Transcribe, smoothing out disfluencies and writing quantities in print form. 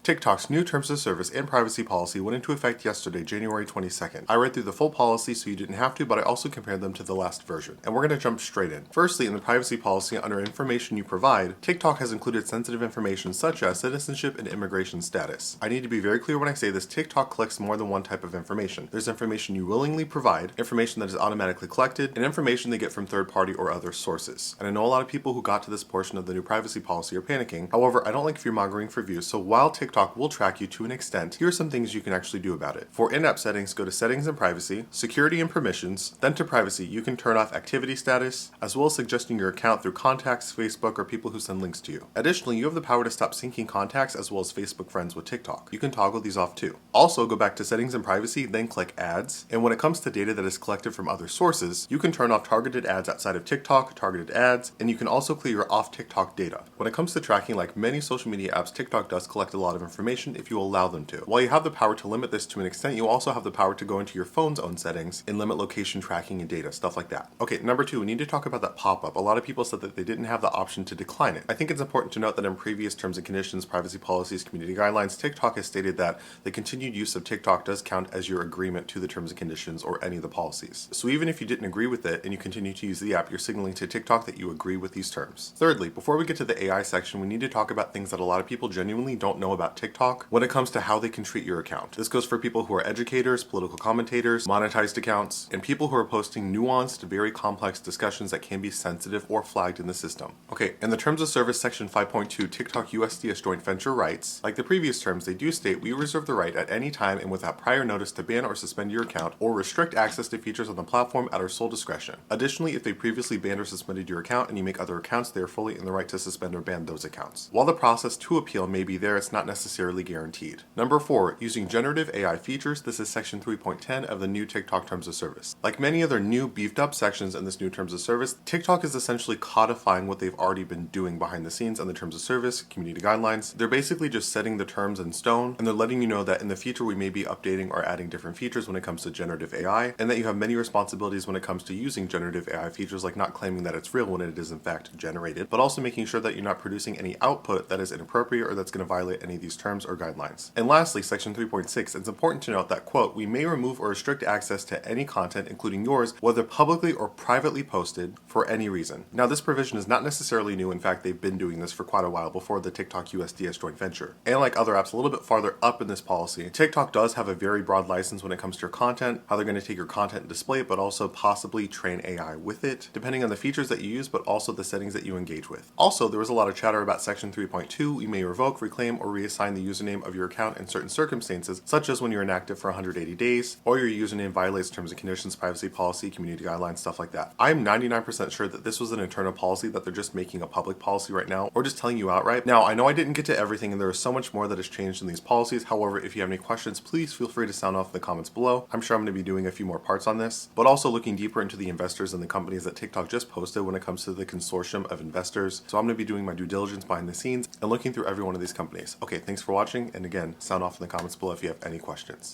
TikTok's new terms of service and privacy policy went into effect yesterday, January 22nd. I read through the full policy so you didn't have to, but I also compared them to the last version. And we're going to jump straight in. Firstly, in the privacy policy under information you provide, TikTok has included sensitive information such as citizenship and immigration status. I need to be very clear when I say this, TikTok collects more than one type of information. There's information you willingly provide, information that is automatically collected, and information they get from third-party or other sources. And I know a lot of people who got to this portion of the new privacy policy are panicking. However, I don't like fear-mongering for views, so while TikTok will track you to an extent, here are some things you can actually do about it. For in-app settings, go to Settings and Privacy, Security and Permissions, then to Privacy, you can turn off activity status, as well as suggesting your account through contacts, Facebook, or people who send links to you. Additionally, you have the power to stop syncing contacts as well as Facebook friends with TikTok. You can toggle these off too. Also, go back to Settings and Privacy, then click Ads, and when it comes to data that is collected from other sources, you can turn off targeted ads outside of TikTok, targeted ads, and you can also clear your off TikTok data. When it comes to tracking, like many social media apps, TikTok does collect a lot of information if you allow them to. While you have the power to limit this to an extent, you also have the power to go into your phone's own settings and limit location tracking and data, stuff like that. Okay, number two, we need to talk about that pop-up. A lot of people said that they didn't have the option to decline it. I think it's important to note that in previous terms and conditions, privacy policies, community guidelines, TikTok has stated that the continued use of TikTok does count as your agreement to the terms and conditions or any of the policies. So even if you didn't agree with it and you continue to use the app, you're signaling to TikTok that you agree with these terms. Thirdly, before we get to the AI section, we need to talk about things that a lot of people genuinely don't know about TikTok when it comes to how they can treat your account. This goes for people who are educators, political commentators, monetized accounts, and people who are posting nuanced, very complex discussions that can be sensitive or flagged in the system. Okay, in the Terms of Service section 5.2, TikTok USDS joint venture rights, like the previous terms, they do state we reserve the right at any time and without prior notice to ban or suspend your account or restrict access to features on the platform at our sole discretion. Additionally, if they previously banned or suspended your account and you make other accounts, they are fully in the right to suspend or ban those accounts. While the process to appeal may be there, it's not necessarily guaranteed. Number 4, using generative AI features. This is section 3.10 of the new TikTok Terms of Service. Like many other new beefed up sections in this new Terms of Service, TikTok is essentially codifying what they've already been doing behind the scenes on the Terms of Service, community guidelines. They're basically just setting the terms in stone, and they're letting you know that in the future we may be updating or adding different features when it comes to generative AI, and that you have many responsibilities when it comes to using generative AI features, like not claiming that it's real when it is in fact generated, but also making sure that you're not producing any output that is inappropriate or that's going to violate any of these terms or guidelines. And lastly, section 3.6, it's important to note that, quote, we may remove or restrict access to any content, including yours, whether publicly or privately posted, for any reason. Now, this provision is not necessarily new. In fact, they've been doing this for quite a while before the TikTok USDS joint venture. And like other apps a little bit farther up in this policy, TikTok does have a very broad license when it comes to your content, how they're going to take your content and display it, but also possibly train AI with it, depending on the features that you use, but also the settings that you engage with. Also, there was a lot of chatter about section 3.2. You may revoke, reclaim, or reassign the username of your account in certain circumstances, such as when you're inactive for 180 days, or your username violates terms and conditions, privacy policy, community guidelines, stuff like that. I'm 99% sure that this was an internal policy that they're just making a public policy right now, or just telling you outright. Now, I know I didn't get to everything and there is so much more that has changed in these policies. However, if you have any questions, please feel free to sound off in the comments below. I'm sure I'm going to be doing a few more parts on this, but also looking deeper into the investors and the companies that TikTok just posted when it comes to the consortium of investors. So I'm going to be doing my due diligence behind the scenes and looking through every one of these companies. Okay, thanks for watching, and again, sound off in the comments below if you have any questions.